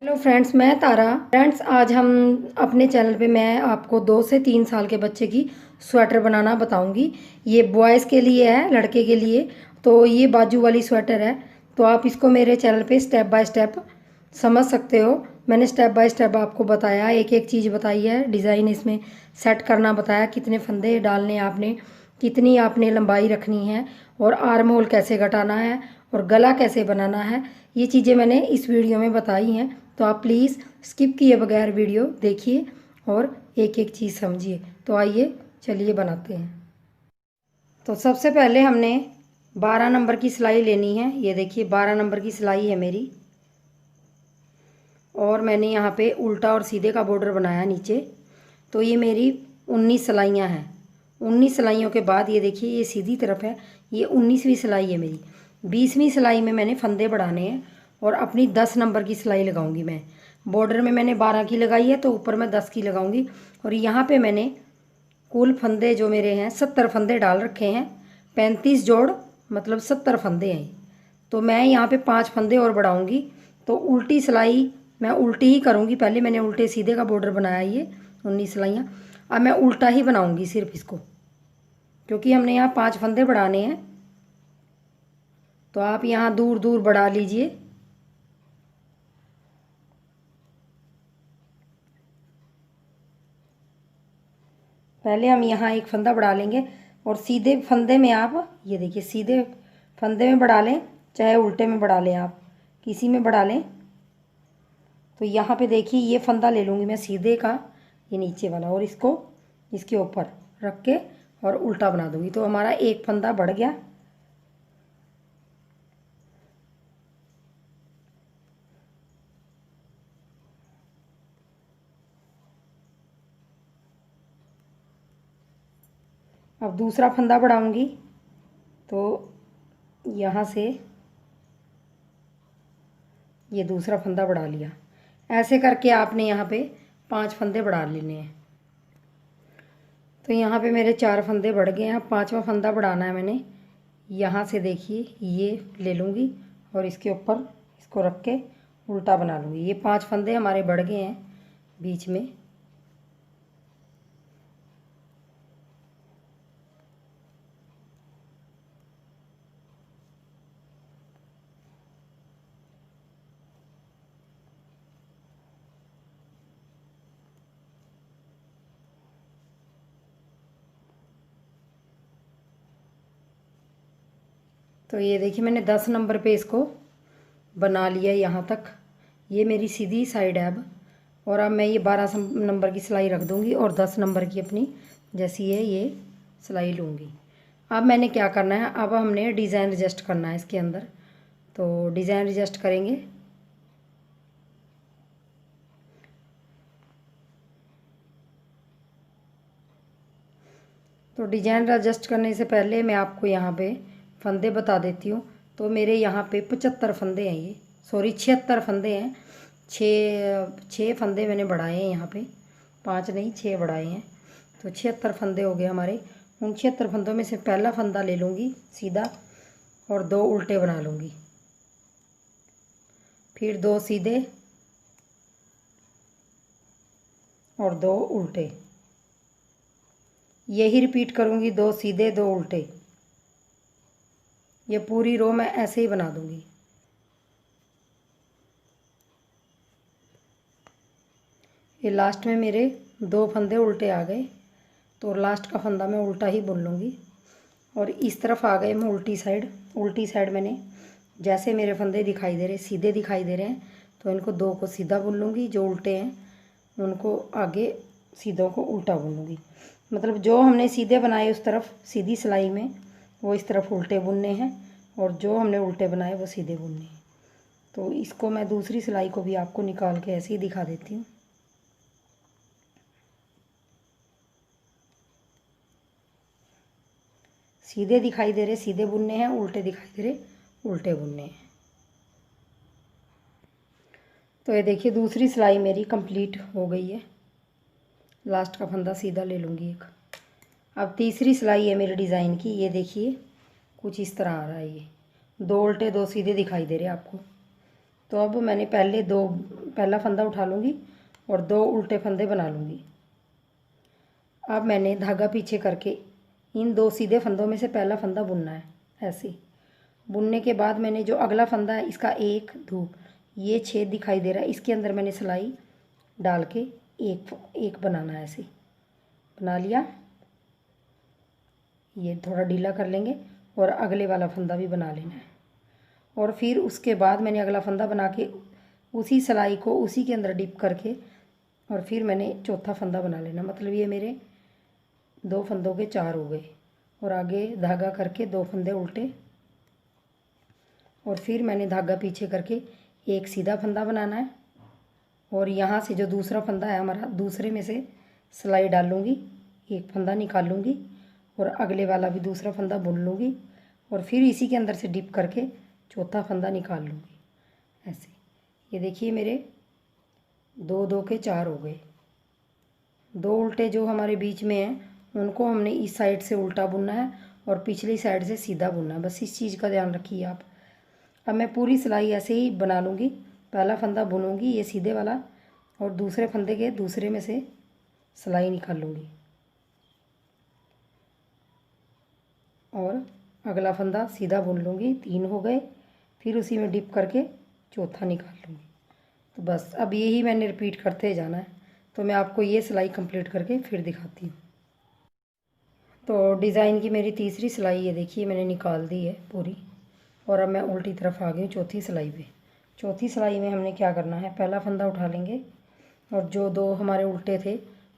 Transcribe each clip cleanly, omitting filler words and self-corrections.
Hello friends, मैं तारा। Friends, आज हम अपने चैनल पे मैं आपको 2 से 3 साल के बच्चे की स्वेटर बनाना बताऊंगी। ये बॉयज़ के लिए है, लड़के के लिए। तो ये बाजू वाली स्वेटर है। तो आप इसको मेरे चैनल पे स्टेप बाय स्टेप समझ सकते हो। मैंने स्टेप बाय स्टेप आपको बताया, एक एक चीज़ बताई है। डिज़ाइन इसमें सेट करना बताया, कितने फंदे डालने हैं आपने, कितनी आपने लंबाई रखनी है, और आर्म होल कैसे घटाना है, और गला कैसे बनाना है। ये चीज़ें मैंने इस वीडियो में बताई हैं। तो आप प्लीज़ स्किप किए बगैर वीडियो देखिए और एक एक चीज़ समझिए। तो आइए चलिए बनाते हैं। तो सबसे पहले हमने 12 नंबर की सिलाई लेनी है। ये देखिए 12 नंबर की सिलाई है मेरी, और मैंने यहाँ पे उल्टा और सीधे का बॉर्डर बनाया नीचे। तो ये मेरी 19 सिलाइयाँ हैं। 19 सिलाइयों के बाद ये देखिए ये सीधी तरफ है, ये 19वीं सिलाई है मेरी। 20वीं सिलाई में मैंने फंदे बढ़ाने हैं और अपनी 10 नंबर की सिलाई लगाऊंगी मैं। बॉर्डर में मैंने 12 की लगाई है, तो ऊपर मैं 10 की लगाऊंगी। और यहाँ पे मैंने कुल फंदे जो मेरे हैं 70 फंदे डाल रखे हैं। 35 जोड़ मतलब 70 फंदे हैं। तो मैं यहाँ पे 5 फंदे और बढ़ाऊंगी। तो उल्टी सिलाई मैं उल्टी ही करूँगी। पहले मैंने उल्टे सीधे का बॉर्डर बनाया, ये 19 सिलाइयाँ। अब मैं उल्टा ही बनाऊंगी सिर्फ इसको, क्योंकि हमने यहाँ 5 फंदे बढ़ाने हैं। तो आप यहाँ दूर दूर बढ़ा लीजिए। पहले हम यहाँ एक फंदा बढ़ा लेंगे, और सीधे फंदे में आप ये देखिए सीधे फंदे में बढ़ा लें, चाहे उल्टे में बढ़ा लें, आप किसी में बढ़ा लें। तो यहाँ पे देखिए ये फंदा ले लूँगी मैं सीधे का, ये नीचे वाला, और इसको इसके ऊपर रख के और उल्टा बना दूँगी। तो हमारा एक फंदा बढ़ गया। अब दूसरा फंदा बढ़ाऊँगी। तो यहाँ से ये दूसरा फंदा बढ़ा लिया। ऐसे करके आपने यहाँ पे 5 फंदे बढ़ा लेने हैं। तो यहाँ पे मेरे 4 फंदे बढ़ गए हैं। 5वां फंदा बढ़ाना है मैंने। यहाँ से देखिए ये ले लूँगी और इसके ऊपर इसको रख के उल्टा बना लूँगी। ये 5 फंदे हमारे बढ़ गए हैं बीच में। तो ये देखिए मैंने 10 नंबर पे इसको बना लिया यहाँ तक। ये मेरी सीधी साइड है अब। और अब मैं ये 12 नंबर की सिलाई रख दूँगी और 10 नंबर की अपनी जैसी है ये सिलाई लूँगी। अब मैंने क्या करना है, अब हमने डिज़ाइन एडजस्ट करना है इसके अंदर। तो डिज़ाइन एडजस्ट करेंगे। तो डिजाइन एडजस्ट करने से पहले मैं आपको यहाँ पे फंदे बता देती हूँ। तो मेरे यहाँ पे 75 फंदे हैं, ये सॉरी 76 फंदे हैं। छः फंदे मैंने बढ़ाए हैं यहाँ पे, 5 नहीं 6 बढ़ाए हैं। तो 76 फंदे हो गए हमारे। उन 76 फंदों में से पहला फंदा ले लूँगी सीधा, और 2 उल्टे बना लूँगी, फिर 2 सीधे और 2 उल्टे। यही रिपीट करूँगी, 2 सीधे 2 उल्टे। ये पूरी रो मैं ऐसे ही बना दूँगी। ये लास्ट में मेरे 2 फंदे उल्टे आ गए, तो लास्ट का फंदा मैं उल्टा ही बुन लूँगी। और इस तरफ आ गए मैं उल्टी साइड। उल्टी साइड मैंने जैसे मेरे फंदे दिखाई दे रहे, सीधे दिखाई दे रहे हैं, तो इनको 2 को सीधा बुन लूँगी, जो उल्टे हैं उनको आगे सीधों को उल्टा बुन लूँगी। मतलब जो हमने सीधे बनाए उस तरफ सीधी सिलाई में, वो इस तरफ उल्टे बुनने हैं, और जो हमने उल्टे बनाए वो सीधे बुनने हैं। तो इसको मैं दूसरी सिलाई को भी आपको निकाल के ऐसे ही दिखा देती हूँ। सीधे दिखाई दे रहे सीधे बुनने हैं, उल्टे दिखाई दे रहे उल्टे बुनने हैं। तो ये देखिए दूसरी सिलाई मेरी कंप्लीट हो गई है। लास्ट का फंदा सीधा ले लूँगी एक। अब तीसरी सिलाई है मेरे डिज़ाइन की। ये देखिए कुछ इस तरह आ रहा है। ये 2 उल्टे 2 सीधे दिखाई दे रहे हैं आपको। तो अब मैंने पहला फंदा उठा लूँगी और 2 उल्टे फंदे बना लूँगी। अब मैंने धागा पीछे करके इन 2 सीधे फंदों में से पहला फंदा बुनना है। ऐसे बुनने के बाद मैंने जो अगला फंदा है इसका 1 2 ये छेद दिखाई दे रहा है, इसके अंदर मैंने सिलाई डाल के एक बनाना है। ऐसे बना लिया, ये थोड़ा ढीला कर लेंगे और अगले वाला फंदा भी बना लेना है। और फिर उसके बाद मैंने अगला फंदा बना के उसी सिलाई को उसी के अंदर डिप करके और फिर मैंने चौथा फंदा बना लेना। मतलब ये मेरे 2 फंदों के 4 हो गए। और आगे धागा करके 2 फंदे उल्टे और फिर मैंने धागा पीछे करके एक सीधा फंदा बनाना है। और यहाँ से जो दूसरा फंदा है हमारा, दूसरे में से सिलाई डाल लूँगी, एक फंदा निकाल लूँगी और अगले वाला भी दूसरा फंदा बुन लूँगी और फिर इसी के अंदर से डिप करके चौथा फंदा निकाल लूँगी। ऐसे ये देखिए मेरे 2 2 के 4 हो गए। 2 उल्टे जो हमारे बीच में हैं उनको हमने इस साइड से उल्टा बुनना है और पिछली साइड से सीधा बुनना है। बस इस चीज़ का ध्यान रखिए आप। अब मैं पूरी सिलाई ऐसे ही बना लूँगी। पहला फंदा बुनूँगी ये सीधे वाला और दूसरे फंदे के दूसरे में से सिलाई निकाल लूँगी और अगला फंदा सीधा बुन लूँगी। 3 हो गए। फिर उसी में डिप करके चौथा निकाल लूँगी। तो बस अब यही मैंने रिपीट करते जाना है। तो मैं आपको ये सिलाई कंप्लीट करके फिर दिखाती हूँ। तो डिज़ाइन की मेरी तीसरी सिलाई ये देखिए मैंने निकाल दी है पूरी। और अब मैं उल्टी तरफ आ गई हूँ चौथी सिलाई पे। चौथी सिलाई में हमने क्या करना है, पहला फंदा उठा लेंगे और जो 2 हमारे उल्टे थे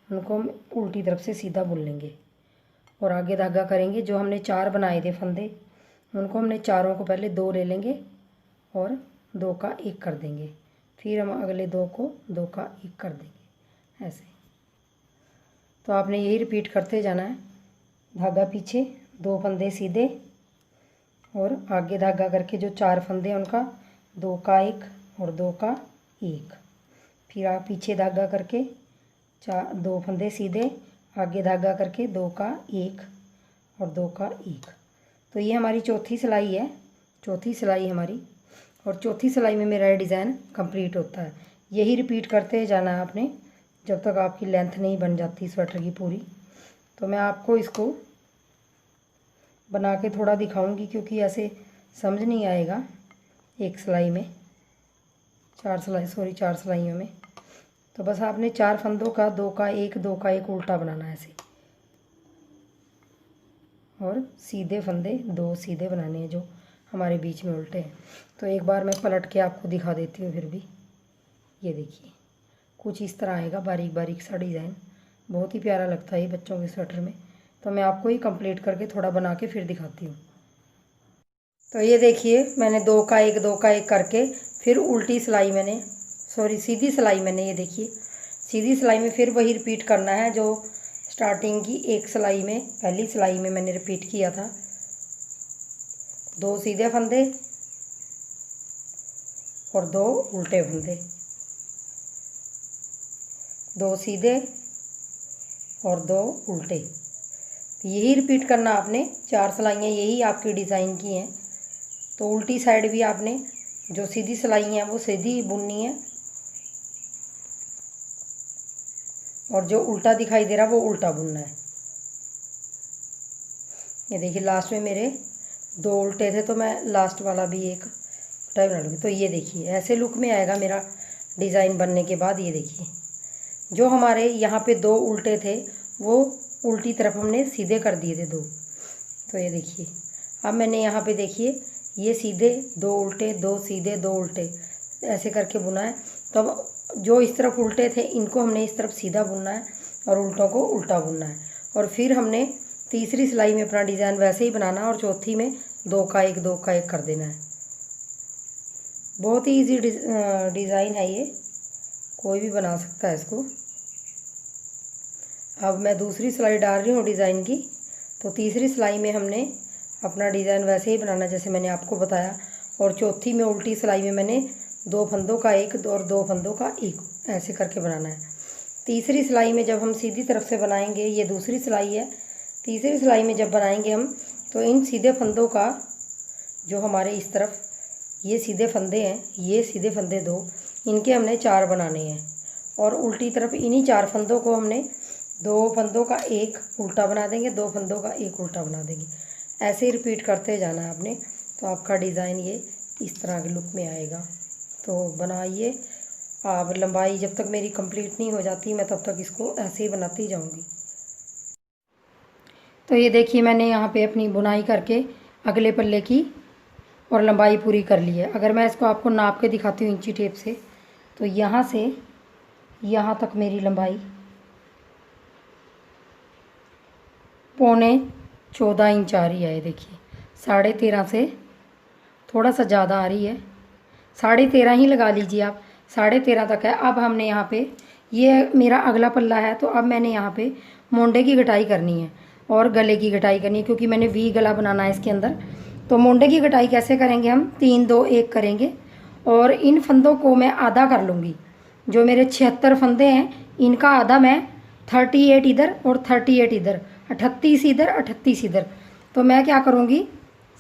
उनको हम उल्टी तरफ से सीधा बुन लेंगे और आगे धागा करेंगे। जो हमने 4 बनाए थे फंदे उनको हमने चारों को पहले 2 ले लेंगे और 2 का 1 कर देंगे। फिर हम अगले 2 को 2 का 1 कर देंगे ऐसे। तो आपने यही रिपीट करते जाना है। धागा पीछे, 2 फंदे सीधे और आगे धागा करके जो 4 फंदे हैं उनका 2 का 1 और 2 का 1। फिर आप पीछे धागा करके 2 फंदे सीधे, आगे धागा करके 2 का 1 और 2 का 1। तो ये हमारी चौथी सिलाई है, चौथी सिलाई हमारी। और चौथी सिलाई में मेरा डिज़ाइन कंप्लीट होता है। यही रिपीट करते जाना है आपने जब तक आपकी लेंथ नहीं बन जाती स्वेटर की पूरी। तो मैं आपको इसको बना के थोड़ा दिखाऊंगी क्योंकि ऐसे समझ नहीं आएगा एक सिलाई में, 4 सिलाइयों में। तो बस आपने 4 फंदों का 2 का 1 2 का 1 उल्टा बनाना है ऐसे और सीधे फंदे 2 सीधे बनाने हैं जो हमारे बीच में उल्टे हैं। तो एक बार मैं पलट के आपको दिखा देती हूँ। फिर भी ये देखिए कुछ इस तरह आएगा, बारीक बारीक सा डिज़ाइन। बहुत ही प्यारा लगता है ये बच्चों के स्वेटर में। तो मैं आपको ही कंप्लीट करके थोड़ा बना के फिर दिखाती हूँ। तो ये देखिए मैंने 2 का 1 2 का 1 करके फिर उल्टी सिलाई मैंने सीधी सिलाई मैंने, ये देखिए सीधी सिलाई में फिर वही रिपीट करना है जो स्टार्टिंग की एक सिलाई में, पहली सिलाई में मैंने रिपीट किया था। 2 सीधे फंदे और 2 उल्टे फंदे, 2 सीधे और 2 उल्टे। यही रिपीट करना आपने। 4 सिलाइयाँ यही आपकी डिज़ाइन की हैं। तो उल्टी साइड भी आपने जो सीधी सिलाई है वो सीधी बुननी है और जो उल्टा दिखाई दे रहा है वो उल्टा बुनना है। ये देखिए लास्ट में मेरे 2 उल्टे थे तो मैं लास्ट वाला भी एक उल्टा बना लूँगी। तो ये देखिए ऐसे लुक में आएगा मेरा डिज़ाइन बनने के बाद। ये देखिए जो हमारे यहाँ पे 2 उल्टे थे वो उल्टी तरफ हमने सीधे कर दिए थे 2। तो ये देखिए अब मैंने यहाँ पे देखिए ये सीधे 2 उल्टे 2 सीधे 2 उल्टे ऐसे करके बुना है। तो अब जो इस तरफ उल्टे थे इनको हमने इस तरफ सीधा बुनना है और उल्टों को उल्टा बुनना है। और फिर हमने तीसरी सिलाई में अपना डिज़ाइन वैसे ही बनाना है और चौथी में 2 का 1 2 का 1 कर देना है। बहुत ही ईजी डिज़ाइन है ये, कोई भी बना सकता है इसको। अब मैं दूसरी सिलाई डाल रही हूँ डिज़ाइन की। तो तीसरी सिलाई में हमने अपना डिज़ाइन वैसे ही बनाना जैसे मैंने आपको बताया। और चौथी में उल्टी सिलाई में मैंने 2 फंदों का 1 और 2 फंदों का 1 ऐसे करके बनाना है। तीसरी सिलाई में जब हम सीधी तरफ से बनाएंगे, ये दूसरी सिलाई है, तीसरी सिलाई में जब बनाएंगे हम तो इन सीधे फंदों का जो हमारे इस तरफ ये सीधे फंदे हैं, ये सीधे फंदे 2, इनके हमने 4 बनाने हैं। और उल्टी तरफ इन्हीं 4 फंदों को हमने 2 फंदों का एक उल्टा बना देंगे, 2 फंदों का एक उल्टा बना देंगे। ऐसे ही रिपीट करते जाना है आपने, तो आपका डिज़ाइन ये इस तरह के लुक में आएगा। तो बनाइए आप। लंबाई जब तक मेरी कंप्लीट नहीं हो जाती मैं तब तक इसको ऐसे ही बनाती जाऊंगी। तो ये देखिए मैंने यहाँ पे अपनी बुनाई करके अगले पल्ले की और लंबाई पूरी कर ली है। अगर मैं इसको आपको नाप के दिखाती हूँ इंची टेप से, तो यहाँ से यहाँ तक मेरी लंबाई 14.25 इंच आ रही है। ये देखिए 13.5 से थोड़ा सा ज़्यादा आ रही है, 13.5 ही लगा लीजिए आप, 13.5 तक है। अब हमने यहाँ पे ये मेरा अगला पल्ला है, तो अब मैंने यहाँ पे मोंडे की कटाई करनी है और गले की कटाई करनी है, क्योंकि मैंने वी गला बनाना है इसके अंदर। तो मोंडे की कटाई कैसे करेंगे हम, 3 2 1 करेंगे और इन फंदों को मैं आधा कर लूँगी। जो मेरे 76 फंदे हैं इनका आधा मैं 38 इधर और 38 इधर, 38 इधर 38 इधर। तो मैं क्या करूँगी,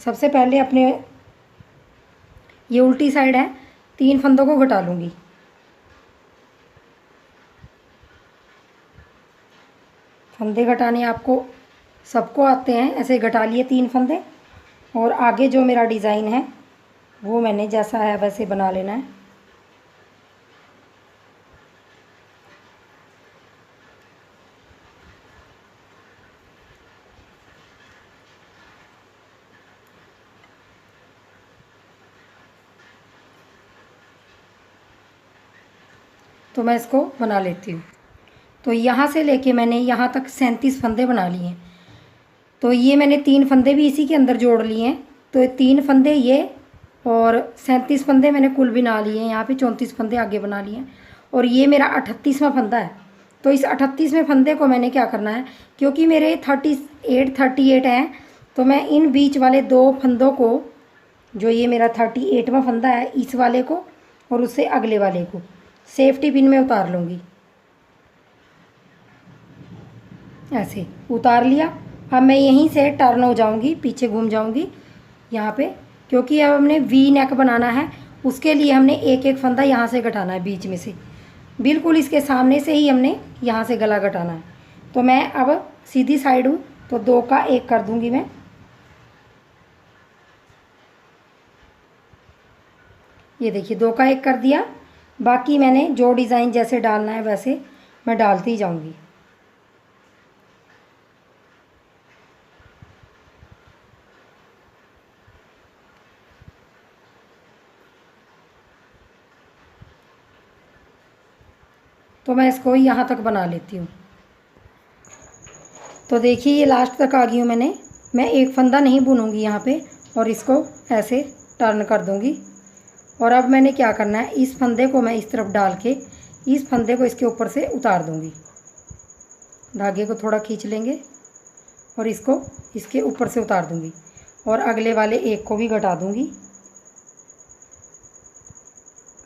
सबसे पहले अपने ये उल्टी साइड है 3 फंदों को घटा लूँगी। फंदे घटाने आपको सबको आते हैं, ऐसे घटा लिए 3 फंदे। और आगे जो मेरा डिज़ाइन है वो मैंने जैसा है वैसे बना लेना है। तो मैं इसको बना लेती हूँ। तो यहाँ से लेके मैंने यहाँ तक 37 फंदे बना लिए हैं। तो ये मैंने 3 फंदे भी इसी के अंदर जोड़ लिए हैं। तो 3 फंदे ये और 37 फंदे मैंने कुल बना लिए हैं। यहाँ पे 34 फंदे आगे बना लिए हैं और ये मेरा 38वां फंदा है। तो इस 38वें फंदे को मैंने क्या करना है, क्योंकि मेरे 38 हैं, तो मैं इन बीच वाले 2 फंदों को, जो ये मेरा 38वां फंदा है, इस वाले को और उससे अगले वाले को सेफ्टी पिन में उतार लूँगी। ऐसे उतार लिया। अब मैं यहीं से टर्न हो जाऊंगी, पीछे घूम जाऊंगी यहाँ पे, क्योंकि अब हमने वी नेक बनाना है। उसके लिए हमने एक एक फंदा यहाँ से घटाना है, बीच में से बिल्कुल इसके सामने से ही हमने यहाँ से गला घटाना है। तो मैं अब सीधी साइड हूँ तो 2 का 1 कर दूंगी मैं। ये देखिए 2 का 1 कर दिया। बाकी मैंने जो डिज़ाइन जैसे डालना है वैसे मैं डालती जाऊंगी। तो मैं इसको यहाँ तक बना लेती हूँ। तो देखिए ये लास्ट तक आ गई हूँ मैं एक फंदा नहीं बुनूंगी यहाँ पे और इसको ऐसे टर्न कर दूंगी। और अब मैंने क्या करना है, इस फंदे को मैं इस तरफ डाल के इस फंदे को इसके ऊपर से उतार दूंगी। धागे को थोड़ा खींच लेंगे और इसको इसके ऊपर से उतार दूंगी और अगले वाले एक को भी घटा दूंगी।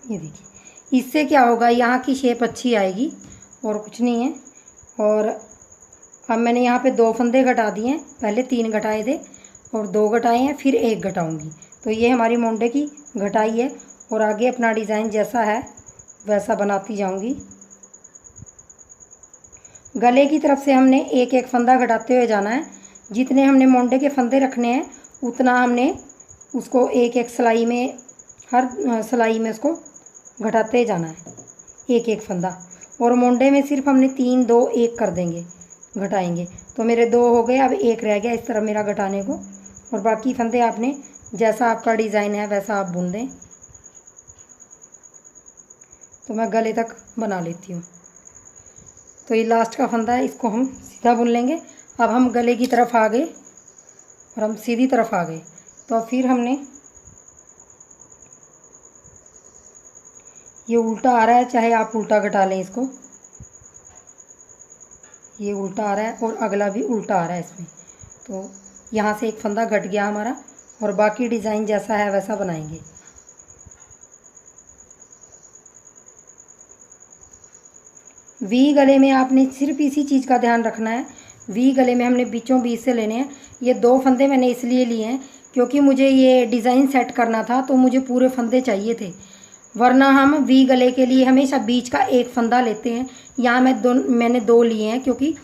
ये देखिए इससे क्या होगा, यहाँ की शेप अच्छी आएगी और कुछ नहीं है। और अब मैंने यहाँ पे 2 फंदे घटा दिए हैं, पहले 3 घटाए थे और 2 घटाए हैं, फिर 1 घटाऊंगी। तो ये हमारी मोंडे की घटाई है और आगे अपना डिज़ाइन जैसा है वैसा बनाती जाऊंगी। गले की तरफ से हमने एक एक फंदा घटाते हुए जाना है। जितने हमने मोंडे के फंदे रखने हैं उतना हमने उसको एक एक सिलाई में, हर सिलाई में उसको घटाते जाना है, एक एक फंदा। और मोंडे में सिर्फ हमने 3 2 1 कर देंगे, घटाएंगे। तो मेरे 2 हो गए, अब 1 रह गया इस तरह मेरा घटाने को। और बाकी फंदे आपने जैसा आपका डिज़ाइन है वैसा आप बुन दें। तो मैं गले तक बना लेती हूँ। तो ये लास्ट का फंदा है, इसको हम सीधा बुन लेंगे। अब हम गले की तरफ आ गए और हम सीधी तरफ आ गए। तो फिर हमने ये उल्टा आ रहा है, चाहे आप उल्टा घटा लें इसको, ये उल्टा आ रहा है और अगला भी उल्टा आ रहा है इसमें। तो यहाँ से एक फंदा घट गया हमारा और बाकी डिज़ाइन जैसा है वैसा बनाएंगे। वी गले में आपने सिर्फ इसी चीज़ का ध्यान रखना है, वी गले में हमने बीचों बीच से लेने हैं। ये 2 फंदे मैंने इसलिए लिए हैं क्योंकि मुझे ये डिज़ाइन सेट करना था तो मुझे पूरे फंदे चाहिए थे, वरना हम वी गले के लिए हमेशा बीच का एक फंदा लेते हैं। यहाँ मैंने दो लिए हैं, क्योंकि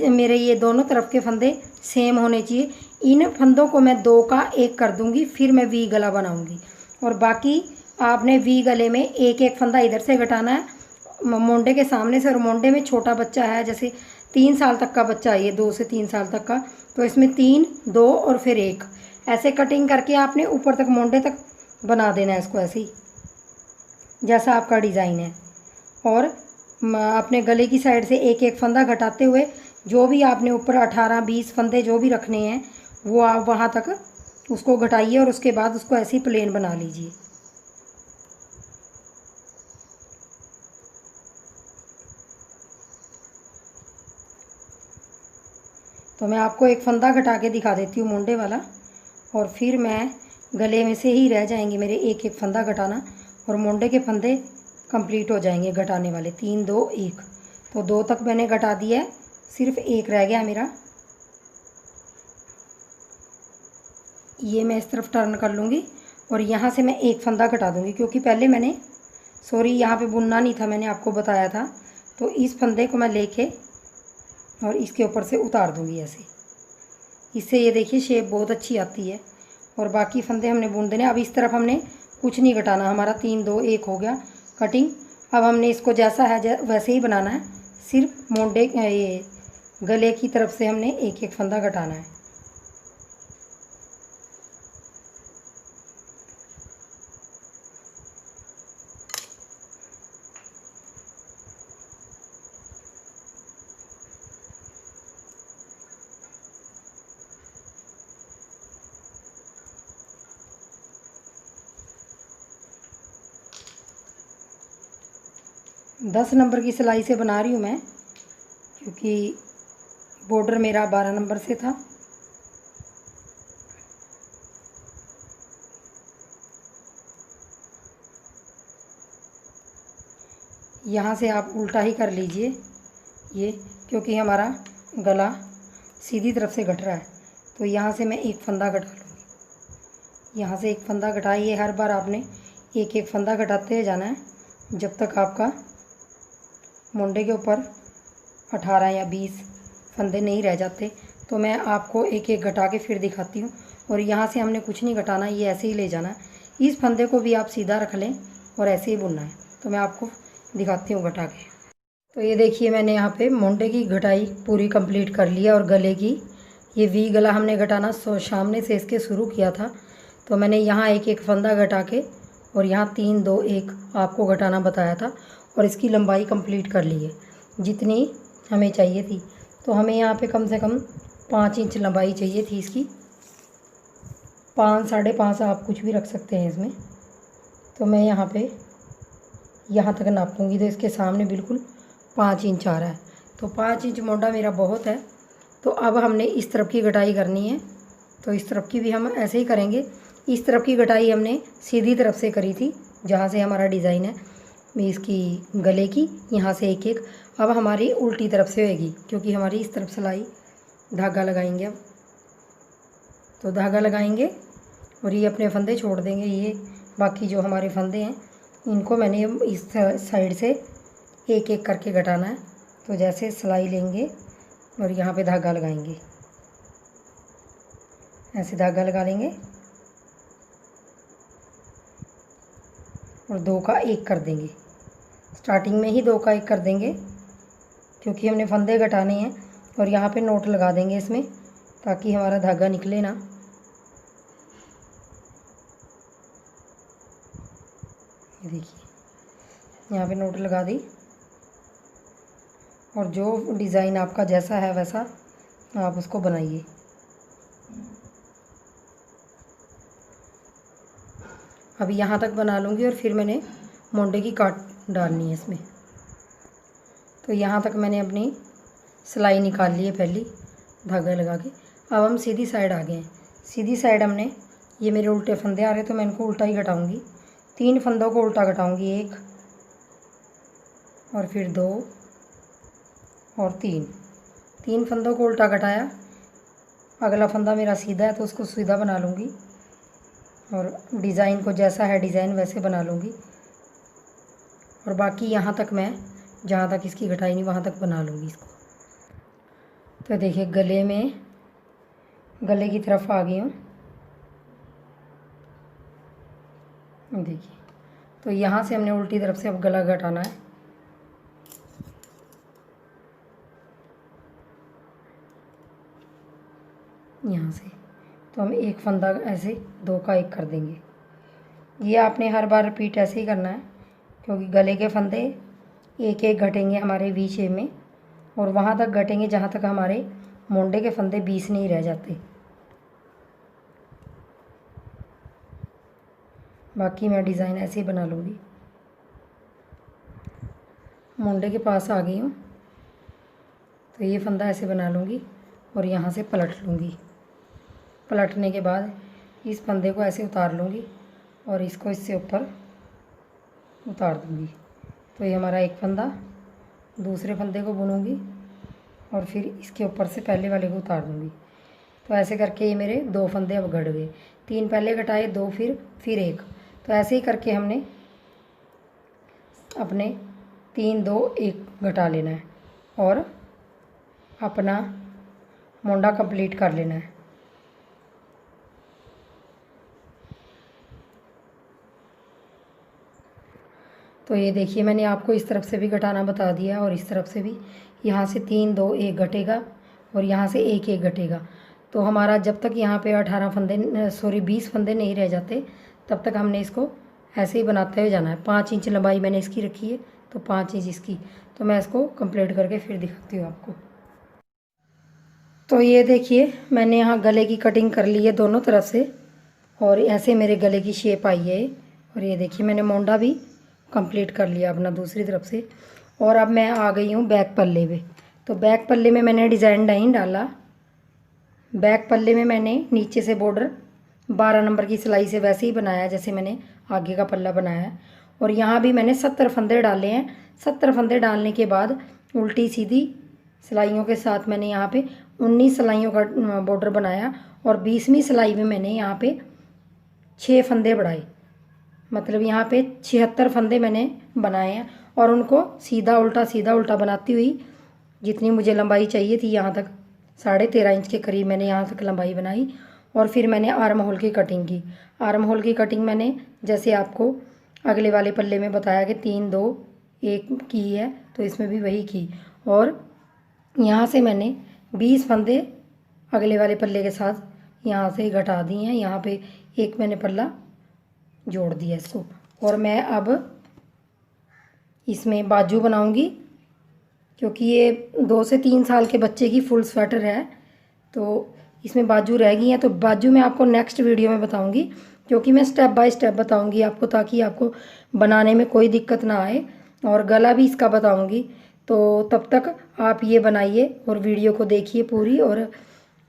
मेरे ये दोनों तरफ के फंदे सेम होने चाहिए। इन फंदों को मैं दो का एक कर दूंगी, फिर मैं वी गला बनाऊंगी। और बाकी आपने वी गले में एक एक फंदा इधर से घटाना है मोंडे के सामने से। और मोंडे में छोटा बच्चा है, जैसे 3 साल तक का बच्चा है ये, 2 से 3 साल तक का, तो इसमें 3, 2 और फिर 1 ऐसे कटिंग करके आपने ऊपर तक मोंडे तक बना देना है इसको, ऐसे ही जैसा आपका डिज़ाइन है। और अपने गले की साइड से एक एक फंदा घटाते हुए जो भी आपने ऊपर 18-20 फंदे जो भी रखने हैं वो आप वहाँ तक उसको घटाइए, और उसके बाद उसको ऐसे ही प्लेन बना लीजिए। तो मैं आपको एक फंदा घटा के दिखा देती हूँ मोंडे वाला, और फिर मैं गले में से ही रह जाएंगे मेरे एक एक फंदा घटाना, और मोंडे के फंदे कंप्लीट हो जाएंगे घटाने वाले। 3, 2, 1, तो 2 तक मैंने घटा दिया है, सिर्फ 1 रह गया मेरा। ये मैं इस तरफ टर्न कर लूँगी और यहाँ से मैं एक फंदा घटा दूँगी, क्योंकि पहले मैंने यहाँ पे बुनना नहीं था, मैंने आपको बताया था। तो इस फंदे को मैं लेके और इसके ऊपर से उतार दूँगी ऐसे। इससे ये देखिए शेप बहुत अच्छी आती है। और बाकी फंदे हमने बुन देने। अब इस तरफ हमने कुछ नहीं घटाना, हमारा 3, 2, 1 हो गया कटिंग। अब हमने इसको जैसा है वैसे ही बनाना है, सिर्फ मोंडे ये गले की तरफ से हमने एक एक फंदा घटाना है। दस नंबर की सिलाई से बना रही हूँ मैं, क्योंकि बॉर्डर मेरा 12 नंबर से था। यहाँ से आप उल्टा ही कर लीजिए ये, क्योंकि हमारा गला सीधी तरफ से घट रहा है। तो यहाँ से मैं एक फंदा घटा लूँगी, यहाँ से एक फंदा घटाइए। हर बार आपने एक एक फंदा घटाते जाना है जब तक आपका मोंडे के ऊपर 18 या 20 फंदे नहीं रह जाते। तो मैं आपको एक एक घटा के फिर दिखाती हूँ। और यहाँ से हमने कुछ नहीं घटाना, ये ऐसे ही ले जाना है। इस फंदे को भी आप सीधा रख लें और ऐसे ही बुनना है। तो मैं आपको दिखाती हूँ घटा के। तो ये देखिए मैंने यहाँ पे मोंडे की घटाई पूरी कंप्लीट कर लिया। और गले की ये वी गला हमने घटाना सामने से इसके शुरू किया था। तो मैंने यहाँ एक एक फंदा घटा के और यहाँ 3, 2, 1 आपको घटाना बताया था, और इसकी लंबाई कंप्लीट कर ली है जितनी हमें चाहिए थी। तो हमें यहाँ पे कम से कम 5 इंच लंबाई चाहिए थी इसकी। 5, 5.5 आप कुछ भी रख सकते हैं इसमें। तो मैं यहाँ पे यहाँ तक नापूंगी, तो इसके सामने बिल्कुल 5 इंच आ रहा है। तो 5 इंच मोंडा मेरा बहुत है। तो अब हमने इस तरफ की घटाई करनी है, तो इस तरफ की भी हम ऐसे ही करेंगे। इस तरफ की घटाई हमने सीधी तरफ से करी थी, जहाँ से हमारा डिज़ाइन है इसकी गले की, यहाँ से एक एक। अब हमारी उल्टी तरफ से होएगी, क्योंकि हमारी इस तरफ सिलाई धागा लगाएंगे। अब तो धागा लगाएंगे और ये अपने फंदे छोड़ देंगे। ये बाकी जो हमारे फंदे हैं इनको मैंने इस साइड से एक एक करके घटाना है। तो जैसे सिलाई लेंगे और यहाँ पे धागा लगाएंगे, ऐसे धागा लगा लेंगे और 2 का 1 कर देंगे। स्टार्टिंग में ही 2 का 1 कर देंगे, क्योंकि हमने फंदे घटाने हैं। और यहाँ पे नोट लगा देंगे इसमें, ताकि हमारा धागा निकले ना। ये देखिए यहाँ पे नोट लगा दी। और जो डिज़ाइन आपका जैसा है वैसा आप उसको बनाइए। अभी यहाँ तक बना लूँगी और फिर मैंने मोंडे की काट डालनी है इसमें। तो यहाँ तक मैंने अपनी सिलाई निकाल ली है पहली धागा लगा के। अब हम सीधी साइड आ गए हैं। सीधी साइड हमने, ये मेरे उल्टे फंदे आ रहे तो मैं इनको उल्टा ही घटाऊँगी। 3 फंदों को उल्टा घटाऊँगी, 1 और फिर 2 और 3 फंदों को उल्टा घटाया। अगला फंदा मेरा सीधा है तो उसको सीधा बना लूँगी। और डिज़ाइन को जैसा है डिज़ाइन वैसे बना लूँगी। और बाकी यहाँ तक मैं जहाँ तक इसकी घटाई नहीं वहाँ तक बना लूँगी इसको। तो देखिए गले की तरफ आ गई हूँ। देखिए, तो यहाँ से हमने उल्टी तरफ से अब गला घटाना है। यहाँ से तो हम एक फंदा ऐसे 2 का 1 कर देंगे। ये आपने हर बार रिपीट ऐसे ही करना है, क्योंकि गले के फंदे एक एक घटेंगे हमारे वी शेप में, और वहाँ तक घटेंगे जहाँ तक हमारे मोंडे के फंदे 20 नहीं रह जाते। बाकी मैं डिज़ाइन ऐसे ही बना लूँगी। मोंडे के पास आ गई हूँ, तो ये फंदा ऐसे बना लूँगी और यहाँ से पलट लूँगी। पलटने के बाद इस फंदे को ऐसे उतार लूँगी और इसको इससे ऊपर उतार दूँगी। तो ये हमारा एक फंदा, दूसरे फंदे को बुनूँगी और फिर इसके ऊपर से पहले वाले को उतार दूँगी। तो ऐसे करके ये मेरे 2 फंदे अब घट गए। 3 पहले घटाए, 2 फिर 1। तो ऐसे ही करके हमने अपने 3 2 1 घटा लेना है और अपना मोंडा कंप्लीट कर लेना है। तो ये देखिए, मैंने आपको इस तरफ से भी घटाना बता दिया और इस तरफ से भी। यहाँ से 3 2 1 घटेगा और यहाँ से 1 1 घटेगा। तो हमारा जब तक यहाँ पे 20 फंदे नहीं रह जाते तब तक हमने इसको ऐसे ही बनाते हुए जाना है। 5 इंच लंबाई मैंने इसकी रखी है, तो 5 इंच इसकी। तो मैं इसको कंप्लीट करके फिर दिखाती हूँ आपको। तो ये देखिए, मैंने यहाँ गले की कटिंग कर ली है दोनों तरफ से, और ऐसे मेरे गले की शेप आई है। और ये देखिए, मैंने मोंडा भी कंप्लीट कर लिया अपना दूसरी तरफ से। और अब मैं आ गई हूँ बैक पल्ले पे। तो बैक पल्ले में मैंने डिज़ाइन नहीं डाला। बैक पल्ले में मैंने नीचे से बॉर्डर 12 नंबर की सिलाई से वैसे ही बनाया जैसे मैंने आगे का पल्ला बनाया है। और यहाँ भी मैंने 70 फंदे डाले हैं। 70 फंदे डालने के बाद उल्टी सीधी सिलाइयों के साथ मैंने यहाँ पे 19 सिलाइयों का बॉर्डर बनाया। और 20वीं सिलाई में मैंने यहाँ पे 6 फंदे बढ़ाए, मतलब यहाँ पे 76 फंदे मैंने बनाए हैं। और उनको सीधा उल्टा बनाती हुई जितनी मुझे लंबाई चाहिए थी, यहाँ तक 13.5 इंच के करीब मैंने यहाँ तक लंबाई बनाई। और फिर मैंने आर्म होल की कटिंग की। आर्म होल की कटिंग मैंने जैसे आपको अगले वाले पल्ले में बताया कि 3 2 1 की है, तो इसमें भी वही की। और यहाँ से मैंने 20 फंदे अगले वाले पल्ले के साथ यहाँ से घटा दिए हैं। यहाँ पे एक मैंने पल्ला जोड़ दिया इसको। और मैं अब इसमें बाजू बनाऊंगी, क्योंकि ये 2 से 3 साल के बच्चे की फुल स्वेटर है, तो इसमें बाजू रह गई हैं। तो बाजू मैं आपको नेक्स्ट वीडियो में बताऊंगी, क्योंकि मैं स्टेप बाय स्टेप बताऊंगी आपको, ताकि आपको बनाने में कोई दिक्कत ना आए। और गला भी इसका बताऊंगी। तो तब तक आप ये बनाइए और वीडियो को देखिए पूरी। और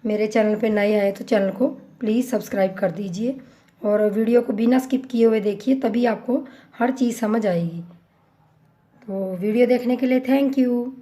मेरे चैनल पे नए आए तो चैनल को प्लीज़ सब्सक्राइब कर दीजिए और वीडियो को बिना स्किप किए हुए देखिए, तभी आपको हर चीज़ समझ आएगी। तो वीडियो देखने के लिए थैंक यू।